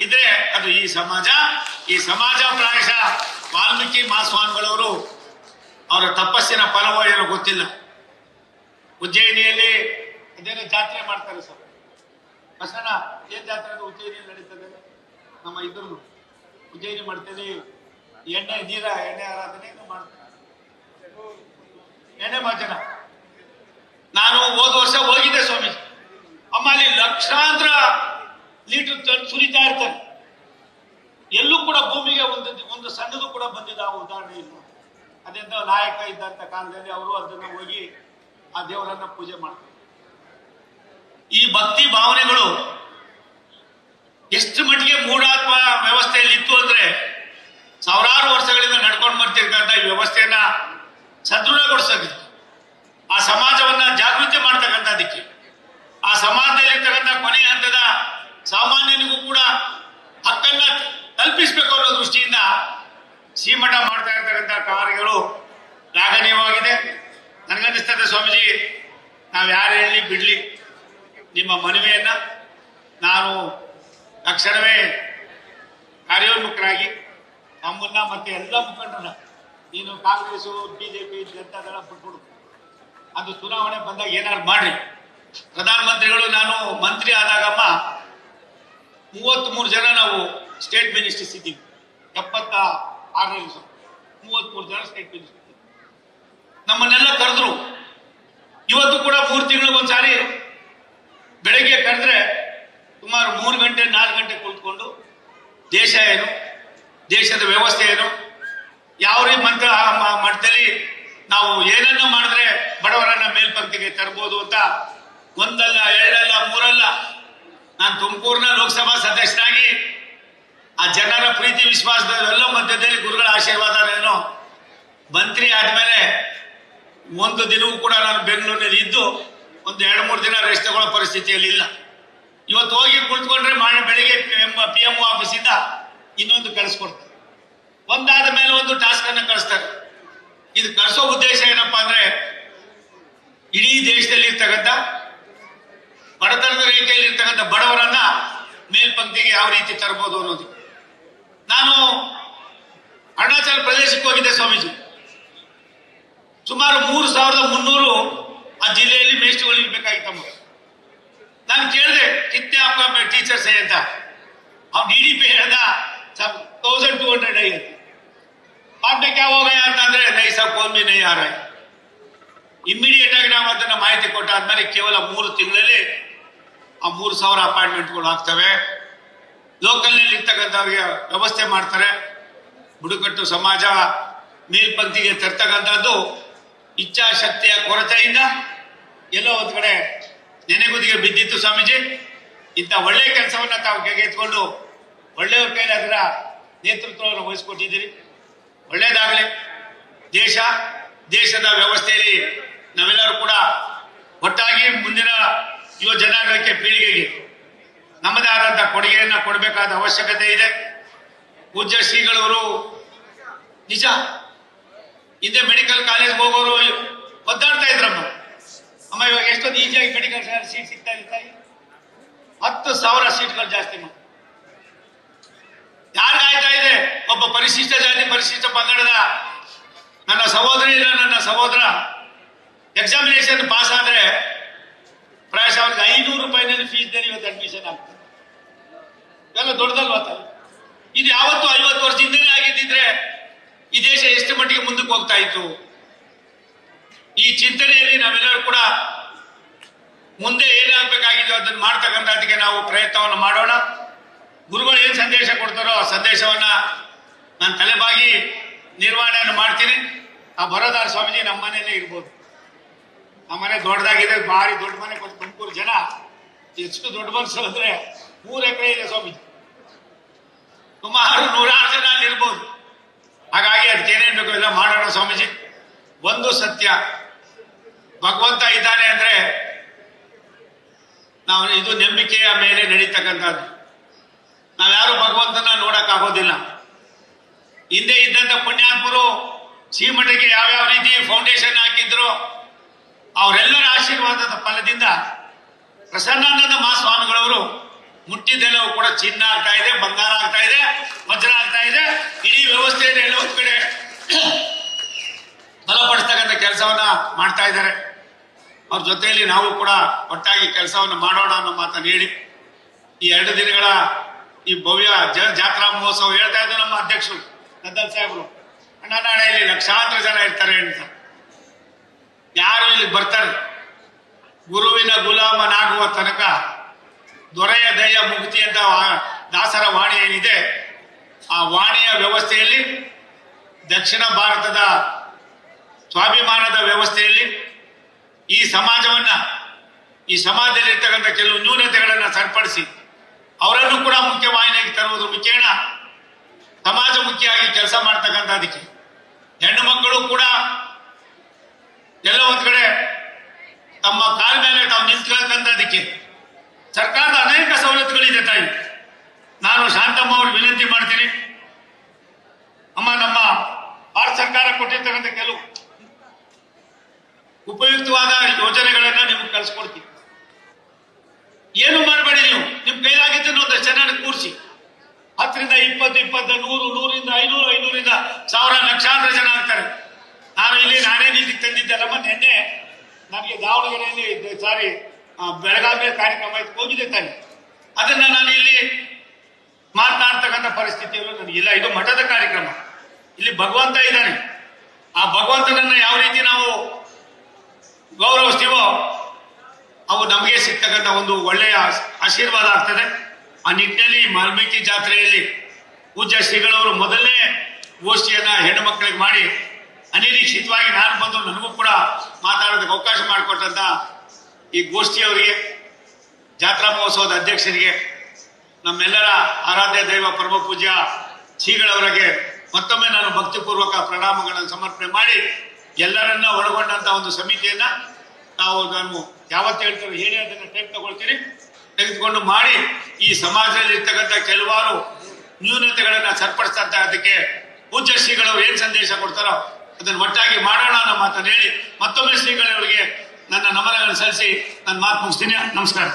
ಇದ್ರೆ ಅದು ಈ ಸಮಾಜ. ಈ ಸಮಾಜ ಪ್ರಾಯಶಃ ವಾಲ್ಮೀಕಿ ಮಾಸ್ವಾಮಿಗಳವರು ಅವರ ತಪಸ್ಸಿನ ಫಲವೋ ಏನೋ ಗೊತ್ತಿಲ್ಲ. ಉಜ್ಜಯಿನಿಯಲ್ಲಿ ಅದೇನೋ ಜಾತ್ರೆ ಮಾಡ್ತಾರೆ ಸರ್. ಬಸಣ್ಣ, ಏನ್ ಜಾತ್ರೆ ಅದು ಉಜ್ಜಯಿನಿಯಲ್ಲಿ ನಡೀತದೆ? ನಮ್ಮ ಇದ್ರು ಉಜ್ಜಯಿನಿ ಮಾಡ್ತೇನೆ, ಎಣ್ಣೆ ಆರಾಧನೆ ಮಾಡ್ತಾರೆ, ಎಣ್ಣೆ ಮಾಚನ. ನಾನು ಹೋದ ವರ್ಷ ಹೋಗಿದ್ದೆ ಸ್ವಾಮೀಜಿ. ಅಮ್ಮ ಅಲ್ಲಿ ಲಕ್ಷಾಂತರ ಲೀಟರ್ ಸುರಿತಾ ಇರ್ತಾರೆ. ಎಲ್ಲೂ ಕೂಡ ಭೂಮಿಗೆ ಒಂದು ಸಣ್ಣದು ಕೂಡ ಬಂದಿದ್ದ ಉದಾಹರಣೆ ಇಲ್ಲ. ಅದೆಂತ ನಾಯಕ ಇದ್ದಂತ ಕಾಲದಲ್ಲಿ ಅವರು ಅದನ್ನ ಹೋಗಿ ಆ ದೇವರನ್ನ ಪೂಜೆ ಮಾಡ್ತಾರೆ. ಈ ಭಕ್ತಿ ಭಾವನೆಗಳು ಎಷ್ಟು ಮಟ್ಟಿಗೆ ಮೂಢಾತ್ಮ ವ್ಯವಸ್ಥೆಯಲ್ಲಿ ಇತ್ತು ಅಂದ್ರೆ ಸಾವಿರಾರು ವರ್ಷಗಳಿಂದ ನಡ್ಕೊಂಡು ಬರ್ತಿರ್ತಕ್ಕಂಥ ಈ ವ್ಯವಸ್ಥೆಯನ್ನ ಸದೃಢಗೊಳಿಸೋದಕ್ಕೆ, ಆ ಸಮಾಜವನ್ನ ಜಾಗೃತಿ ಮಾಡ್ತಕ್ಕಂಥದಕ್ಕೆ, ಆ ಸಮಾಜದಲ್ಲಿರ್ತಕ್ಕಂಥ ಕೊನೆಯ ಹಂತದ ಸಾಮಾನ್ಯನಿಗೂ ಕೂಡ ಹಕ್ಕನ್ನ ಕಲ್ಪಿಸಬೇಕು ಅನ್ನೋ ದೃಷ್ಟಿಯಿಂದ ಶ್ರೀಮಠ ಮಾಡ್ತಾ ಇರ್ತಕ್ಕಂಥ ಕಾರ್ಯಗಳು ಶ್ಲಾಘನೀಯವಾಗಿದೆ. ನನಗನ್ನಿಸ್ತದೆ ಸ್ವಾಮೀಜಿ, ನಾವು ಯಾರೇ ಹೇಳಿ ಬಿಡ್ಲಿ, ನಿಮ್ಮ ಮನವಿಯನ್ನ ನಾನು ತಕ್ಷಣವೇ ಕಾರ್ಯೋನ್ಮುಖರಾಗಿ ನಮ್ಮನ್ನ ಮತ್ತೆ ಎಲ್ಲ ಮುಖಂಡರನ್ನ, ನೀನು ಕಾಂಗ್ರೆಸ್, ಬಿಜೆಪಿ, ಜನತಾದಳ ಬಿಟ್ಬಿಡು, ಅದು ಚುನಾವಣೆ ಬಂದಾಗ ಏನಾದ್ರು ಮಾಡ್ರಿ. ಪ್ರಧಾನಮಂತ್ರಿಗಳು ನಾನು ಮಂತ್ರಿ ಆದಾಗಮ್ಮ 33 ಜನ ನಾವು ಸ್ಟೇಟ್ ಮಿನಿಸ್ಟರ್ಸ್ ಇದ್ದೀವಿ. 76ರಲ್ಲಿ 33 ಜನ ಸ್ಟೇಟ್ ಮಿನಿಸ್ಟರ್ ನಮ್ಮನ್ನೆಲ್ಲ ಕರೆದ್ರು. ಇವತ್ತು ಕೂಡ 3 ತಿಂಗಳಿಗೆ ಒಂದ್ಸಾರಿ ಬೆಳಗ್ಗೆ ಕರೆದ್ರೆ ಸುಮಾರು 3 ಗಂಟೆ 4 ಗಂಟೆ ಕುಳಿತುಕೊಂಡು ದೇಶ ಏನು, ದೇಶದ ವ್ಯವಸ್ಥೆ ಏನು, ಯಾವ ರೀತಿ ಮಟ್ಟದಲ್ಲಿ ನಾವು ಏನನ್ನ ಮಾಡಿದ್ರೆ ಬಡವರನ್ನ ಮೇಲ್ಪಂಕ್ತಿಗೆ ತರಬಹುದು ಅಂತ ಒಂದಲ್ಲ, ಎರಡಲ್ಲ, ಮೂರಲ್ಲ, ನಾನು ತುಮಕೂರಿನ ಲೋಕಸಭಾ ಸದಸ್ಯನಾಗಿ ಆ ಜನರ ಪ್ರೀತಿ ವಿಶ್ವಾಸದ ಎಲ್ಲ ಮಧ್ಯದಲ್ಲಿ ಗುರುಗಳ ಆಶೀರ್ವಾದ ಏನೋ ಮಂತ್ರಿ ಆದ್ಮೇಲೆ ಒಂದು ದಿನವೂ ಕೂಡ ನಾನು ಬೆಂಗಳೂರಿನಲ್ಲಿ ಇದ್ದು ಒಂದು 2-3 ದಿನ ರೆಸ್ಟ್ ತಗೊಳ್ಳೋ ಪರಿಸ್ಥಿತಿಯಲ್ಲಿ ಇಲ್ಲ. ಇವತ್ತು ಹೋಗಿ ಕುಳಿತುಕೊಂಡ್ರೆ ಬೆಳಿಗ್ಗೆ PM ಆಫೀಸಿಂದ ಇನ್ನೊಂದು ಕಳಿಸ್ಕೊಡ್ತಾರೆ, ಒಂದಾದ ಮೇಲೆ ಒಂದು ಟಾಸ್ಕ್ ಅನ್ನ ಕಳಿಸ್ತಾರೆ. ಇದು ಕಳಿಸೋ ಉದ್ದೇಶ ಏನಪ್ಪಾ ಅಂದ್ರೆ ಇಡೀ ದೇಶದಲ್ಲಿ ಇರ್ತಕ್ಕಂಥ ಬಡತನದ ರೇಖೆಯಲ್ಲಿ ಇರ್ತಕ್ಕಂಥ ಬಡವರನ್ನ ಮೇಲ್ಪಂಕ್ತಿಗೆ ಯಾವ ರೀತಿ ತರಬಹುದು ಅನ್ನೋದು. ನಾನು ಅರುಣಾಚಲ ಪ್ರದೇಶಕ್ಕೆ ಹೋಗಿದ್ದೆ ಸ್ವಾಮೀಜಿ. ಸುಮಾರು 3300 ಆ ಜಿಲ್ಲೆಯಲ್ಲಿ ಮೇಷ್ಟ್ರುಗಳು ಇರ್ಬೇಕಾಗಿತ್ತಮ್ಮ. ನಾನು ಕೇಳಿದೆ, ಕಿತ್ತೆ आपका ಟೀಚರ್ಸ್ ಅಂತ. ಅವ್ನು DDP ಹೇಳ್ದ 1200 है। बाद में क्या हो गया ಅಂತಂದ್ರೆ नहीं सब कौन भी नहीं आ रहा है। ಇಮಿಡಿಯೇಟ್ ಆಗಿ ನಾವು ಅದನ್ನ ಮಾಹಿತಿ ಕೊಟ್ಟಾದ್ಮೇಲೆ ಕೇವಲ 3 ತಿಂಗಳಲ್ಲಿ ಆ 3000 ಅಪಾಯಿಂಟ್ಮೆಂಟ್ಗಳು ಆಗ್ತವೆ. ಲೋಕಲ್ ನಲ್ಲಿ ಇರ್ತಕ್ಕಂಥವ್ರಿಗೆ ವ್ಯವಸ್ಥೆ ಮಾಡ್ತಾರೆ. ಬುಡಕಟ್ಟು ಸಮಾಜ ಮೇಲ್ಪಂಕ್ತಿಗೆ ತರ್ತಕ್ಕಂಥದ್ದು ಇಚ್ಛಾಶಕ್ತಿಯ ಕೊರತೆಯಿಂದ ಎಲ್ಲೋ ಒಂದ್ ಕಡೆ ನೆನೆಗುದಿಗೆ ಬಿದ್ದಿತ್ತು ಸ್ವಾಮೀಜಿ. ಇಂಥ ಒಳ್ಳೆ ಕೆಲಸವನ್ನ ತಾವು ಕೈಗೆತ್ಕೊಂಡು ಒಳ್ಳೆಯವ್ರ ಕೈಲಿ ಅದರ ನೇತೃತ್ವವನ್ನು ವಹಿಸಿಕೊಟ್ಟಿದ್ದೀರಿ. ಒಳ್ಳೇದಾಗಲಿ. ದೇಶದ ವ್ಯವಸ್ಥೆಯಲ್ಲಿ ನಾವೆಲ್ಲರೂ ಕೂಡ ಒಟ್ಟಾಗಿ ಮುಂದಿನ ಯುವ ಜನಾಂಗಕ್ಕೆ ಪೀಳಿಗೆಗೆ ನಮ್ಮದೇ ಆದಂಥ ಕೊಡುಗೆಯನ್ನು ಕೊಡಬೇಕಾದ ಅವಶ್ಯಕತೆ ಇದೆ. ಪೂಜ್ಯ ಶ್ರೀಗಳವರು ನಿಜ ಹಿಂದೆ ಮೆಡಿಕಲ್ ಕಾಲೇಜ್ಗೆ ಹೋಗೋರು ಒದ್ದಾಡ್ತಾ ಇದ್ರಮ್ಮ. ಅಮ್ಮ ಇವಾಗ ಎಷ್ಟೊಂದು ಈಸಿಯಾಗಿ ಮೆಡಿಕಲ್ ಸೀಟ್ ಸಿಗ್ತಾ ಇದೆ. 10,000 ಸೀಟ್ಗಳು ಜಾಸ್ತಿ ಯಾರಿಗಾಯ್ತಾ ಇದೆ? ಒಬ್ಬ ಪರಿಶಿಷ್ಟ ಜಾತಿ ಪರಿಶಿಷ್ಟ ಪಂಗಡದ ನನ್ನ ಸಹೋದರಿ ಇಲ್ಲ ನನ್ನ ಸಹೋದರ ಎಕ್ಸಾಮಿನೇಷನ್ ಪಾಸ್ ಆದ್ರೆ ಪ್ರಾಯಶಃ ಅವ್ರಿಗೆ 500 ರೂಪಾಯಿನಲ್ಲಿ ಫೀಸ್ನಲ್ಲಿ ಇವತ್ತು ಅಡ್ಮಿಷನ್ ಆಗ್ತದೆ. ಎಲ್ಲ ದೊಡ್ಡದಲ್ವಾ? ಇದು ಯಾವತ್ತು 50 ವರ್ಷದಿಂದನೇ ಆಗಿದ್ದಿದ್ರೆ ಈ ದೇಶ ಎಷ್ಟು ಮಟ್ಟಿಗೆ ಮುಂದಕ್ಕೆ ಹೋಗ್ತಾ ಇತ್ತು? ಈ ಚಿಂತನೆಯಲ್ಲಿ ನಾವೆಲ್ಲರೂ ಕೂಡ ಮುಂದೆ ಏನಾಗಬೇಕಾಗಿದೆ ಅದನ್ನು ಮಾಡ್ತಕ್ಕಂಥದಕ್ಕೆ ನಾವು ಪ್ರಯತ್ನವನ್ನು ಮಾಡೋಣ. ಗುರುಗಳು ಏನು ಸಂದೇಶ ಕೊಡ್ತಾರೋ ಆ ಸಂದೇಶವನ್ನ ನಾನು ತಲೆಬಾಗಿ ನಿರ್ವಹಣೆಯನ್ನು ಮಾಡ್ತೀನಿ. ಆ ಬರೋದಾರ ಸ್ವಾಮೀಜಿ ನಮ್ಮ ಮನೆಯಲ್ಲೇ ಇರ್ಬೋದು. ನಮ್ಮ ಮನೆ ದೊಡ್ಡದಾಗಿದೆ, ಭಾರಿ ದೊಡ್ಡ ಮನೆ. ತುಮಕೂರು ಜನ ಎಷ್ಟು ದೊಡ್ಡ ಮನಸ್ಸು ಅಂದ್ರೆ 3 ಎಕರೆ ಇದೆ ಸ್ವಾಮೀಜಿ. ಸುಮಾರು 100 ಜನ ಅಲ್ಲಿ ಇರ್ಬೋದು. ಹಾಗಾಗಿ ಅದಕ್ಕೆ ಏನೇನು ಬೇಕು ಎಲ್ಲ ಮಾಡೋಣ ಸ್ವಾಮೀಜಿ. ಒಂದು ಸತ್ಯ, ಭಗವಂತ ಇದ್ದಾನೆ ಅಂದ್ರೆ ನಾವು ಇದು ನಂಬಿಕೆಯ ಮೇಲೆ ನಡೀತಕ್ಕಂಥದ್ದು. ನಾವ್ಯಾರು ಭಗವಂತನ ನೋಡಕ್ ಆಗೋದಿಲ್ಲ. ಹಿಂದೆ ಇದ್ದಂತ ಪುಣ್ಯಾತ್ಮರು ಶ್ರೀಮಠಕ್ಕೆ ಯಾವ್ಯಾವ ರೀತಿ ಫೌಂಡೇಶನ್ ಹಾಕಿದ್ರು ಅವರೆಲ್ಲರ ಆಶೀರ್ವಾದದ ಫಲದಿಂದ ಪ್ರಸನ್ನಾನಂದ ಮಹಾಸ್ವಾಮಿಗಳವರು ಮುಟ್ಟಿದ್ದೆಲ್ಲವೂ ಕೂಡ ಚಿನ್ನ ಆಗ್ತಾ ಇದೆ, ಬಂಗಾರ ಆಗ್ತಾ ಇದೆ, ವಜ್ರ ಆಗ್ತಾ ಇದೆ. ಇಡೀ ವ್ಯವಸ್ಥೆಯನ್ನು ಎಲ್ಲ ಒಂದ್ ಕಡೆ ಬಲಪಡಿಸ್ತಕ್ಕಂಥ ಕೆಲಸವನ್ನ ಮಾಡ್ತಾ ಇದ್ದಾರೆ. ಅವ್ರ ಜೊತೆಯಲ್ಲಿ ನಾವು ಕೂಡ ಒಟ್ಟಾಗಿ ಕೆಲಸವನ್ನು ಮಾಡೋಣ ಅನ್ನೋ ಮಾತನ್ನು ಹೇಳಿ ಈ 2 ದಿನಗಳ ಈ ಭವ್ಯ ಜಾತ್ರಾ ಮಹೋತ್ಸವ ಹೇಳ್ತಾ ಇದ್ದು ನಮ್ಮ ಅಧ್ಯಕ್ಷರು ಗದ್ದಲ್ ಸಾಹೇಬರು, ಅಣ್ಣ ನಾಳೆಯಲ್ಲಿ ಲಕ್ಷಾಂತರ ಜನ ಇರ್ತಾರೆ ಅಂತ. ಯಾರು ಇಲ್ಲಿ ಬರ್ತಾರೆ ಗುರುವಿನ ಗುಲಾಮನಾಗುವ ತನಕ ದೊರೆಯ ದಯ ಮುಕ್ತಿ ಅಂತ ದಾಸರ ವಾಣಿ ಏನಿದೆ, ಆ ವಾಣಿಯ ವ್ಯವಸ್ಥೆಯಲ್ಲಿ ದಕ್ಷಿಣ ಭಾರತದ ಸ್ವಾಭಿಮಾನದ ವ್ಯವಸ್ಥೆಯಲ್ಲಿ ಈ ಸಮಾಜವನ್ನ ಈ ಸಮಾಜದಲ್ಲಿರ್ತಕ್ಕಂಥ ಕೆಲವು ನ್ಯೂನತೆಗಳನ್ನು ಸರಿಪಡಿಸಿ ಅವರನ್ನು ಕೂಡ ಮುಖ್ಯವಾಹಿನಿಗೆ ತರುವುದ್ರ ಮುಖೇನ ಸಮಾಜ ಮುಖ್ಯವಾಗಿ ಕೆಲಸ ಮಾಡ್ತಕ್ಕಂಥದಕ್ಕೆ ಹೆಣ್ಣು ಮಕ್ಕಳು ಕೂಡ ಎಲ್ಲ ಒಂದ್ ಕಡೆ ತಮ್ಮ ಕಾಲ ಮೇಲೆ ತಾವು ನಿಂತ್ಕೊಳ್ತಕ್ಕಂಥದಕ್ಕೆ ಸರ್ಕಾರದ ಅನೇಕ ಸವಲತ್ತುಗಳಿದೆ ತಾಯಿ. ನಾನು ಶಾಂತಮ್ಮ ಅವ್ರಿಗೆ ವಿನಂತಿ ಮಾಡ್ತೀನಿ, ಅಮ್ಮ ನಮ್ಮ ಭಾರತ ಸರ್ಕಾರ ಕೊಟ್ಟಿರ್ತಕ್ಕಂಥ ಕೆಲವು ಉಪಯುಕ್ತವಾದ ಯೋಜನೆಗಳನ್ನ ನಿಮ್ಗೆ ಕಳಿಸ್ಕೊಡ್ತೀವಿ. ಏನು ಮಾಡಬೇಡಿ, ನೀವು ನಿಮ್ ಕೈಲಾಗಿದ್ದನ್ನು ಒಂದಷ್ಟು ಜನ ಕೂರಿಸಿ 10ರಿಂದ 20, 100, 100ರಿಂದ 500, 500ರಿಂದ 1000 ಲಕ್ಷಾಂತರ ಜನ ಆಗ್ತಾರೆ. ನಾನು ಇಲ್ಲಿ ನಾನೇ ನಿಲ್ದಿಕ್ಕೆ ತಂದಿದ್ದೆಲ್ಲಮ್ಮ. ನಿನ್ನೆ ನನಗೆ ದಾವಣಗೆರೆಯಲ್ಲಿ ಬೆಳಗಾವಿಯ ಕಾರ್ಯಕ್ರಮ ಹೋಗಿದೆ ತಾನೆ, ಅದನ್ನ ನಾನು ಇಲ್ಲಿ ಮಾತನಾಡ್ತಕ್ಕಂಥ ಪರಿಸ್ಥಿತಿಯಲ್ಲೂ ನನಗಿಲ್ಲ. ಇದು ಮಠದ ಕಾರ್ಯಕ್ರಮ, ಇಲ್ಲಿ ಭಗವಂತ ಇದ್ದಾನೆ. ಆ ಭಗವಂತನನ್ನ ಯಾವ ರೀತಿ ನಾವು ಗೌರವಿಸ್ತೀವೋ ಅವು ನಮಗೆ ಸಿಗ್ತಕ್ಕಂಥ ಒಂದು ಒಳ್ಳೆಯ ಆಶೀರ್ವಾದ ಆಗ್ತದೆ. ಆ ನಿಟ್ಟಿನಲ್ಲಿ ವಾಲ್ಮೀಕಿ ಜಾತ್ರೆಯಲ್ಲಿ ಪೂಜ್ಯ ಶ್ರೀಗಳವರು ಮೊದಲನೇ ಗೋಷ್ಠಿಯನ್ನ ಹೆಣ್ಣು ಮಕ್ಕಳಿಗೆ ಮಾಡಿ ಅನಿರೀಕ್ಷಿತವಾಗಿ ನಾನು ಬಂದು ನನಗೂ ಕೂಡ ಮಾತಾಡೋದಕ್ಕೆ ಅವಕಾಶ ಮಾಡಿಕೊಟ್ಟಂತ ಈ ಗೋಷ್ಠಿಯವರಿಗೆ, ಜಾತ್ರಾ ಮಹೋತ್ಸವದ ಅಧ್ಯಕ್ಷರಿಗೆ, ನಮ್ಮೆಲ್ಲರ ಆರಾಧ್ಯ ದೈವ ಪರಮ ಪೂಜ್ಯ ಶ್ರೀಗಳವರಿಗೆ ಮತ್ತೊಮ್ಮೆ ನಾನು ಭಕ್ತಿಪೂರ್ವಕ ಪ್ರಣಾಮಗಳನ್ನು ಸಮರ್ಪಣೆ ಮಾಡಿ ಎಲ್ಲರನ್ನ ಒಳಗೊಂಡಂತ ಒಂದು ಸಮಿತಿಯನ್ನ ನಾನು ಯಾವತ್ತು ಹೇಳ್ತಾರೆ ಹೇಳಿ ಅದನ್ನ ಟೈಪ್ ತಗೊಳ್ತೀನಿ, ತೆಗೆದುಕೊಂಡು ಮಾಡಿ ಈ ಸಮಾಜದಲ್ಲಿ ಇರ್ತಕ್ಕಂಥ ಕೆಲವಾರು ನ್ಯೂನತೆಗಳನ್ನ ಸರಿಪಡಿಸ್ತಂತ ಅದಕ್ಕೆ ಪೂಜ್ಯ ಶ್ರೀಗಳವರು ಏನ್ ಸಂದೇಶ ಕೊಡ್ತಾರೋ ಅದನ್ನು ಒಟ್ಟಾಗಿ ಮಾಡೋಣ ಅನ್ನೋ ಮಾತನ್ನು ಹೇಳಿ ಮತ್ತೊಮ್ಮೆ ಶ್ರೀಗಳವರಿಗೆ ನನ್ನ ನಮನಗಳನ್ನು ಸಲ್ಲಿಸಿ ನನ್ನ ಮಾತು ಮುಗಿಸ್ತೀನಿ. ನಮಸ್ಕಾರ.